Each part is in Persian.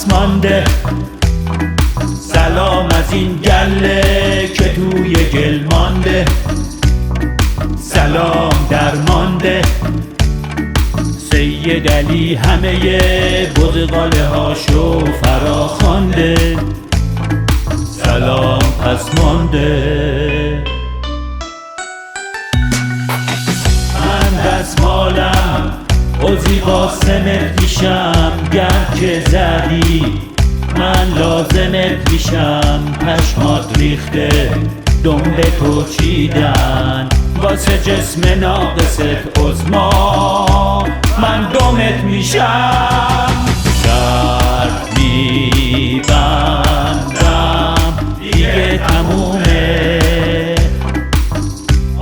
پس مانده. سلام از این گله که توی گل مانده. سلام درمانده. سید علی همه بزغاله هاشو فرا خوانده. سلام پس مانده. من دستمالم عضوی قاسمت میشم، گر که زدی من لازمت میشم. پشمات ریخته دنبه تو چیدن، واسه جسم ناقصت عظما من دمت میشم. شرط میبندم دیگه تمومه،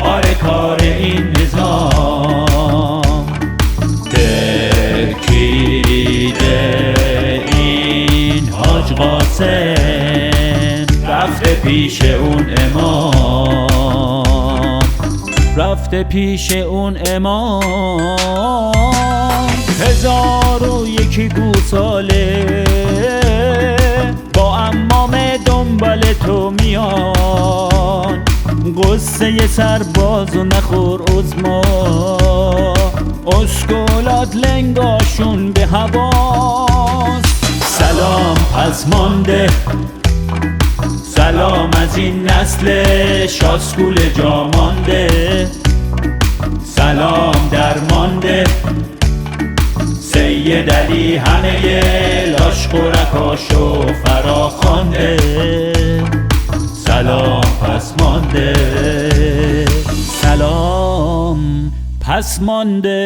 آره کار این نظام. ترکیده این حاج قاسم رفته پیش اون امام، رفته پیش اون امام. 1001 گوساله با عمام دنبال تو میان، قصه سرباز و نخور عظما، اسکولات لنگاشون به هواست. سلام پس مانده. سلام از این نسل شاسکول جا مانده. سلام درمانده. سید علی همه لاشخورکاشو فرا خوانده. سلام پس مانده. سلام پس مانده.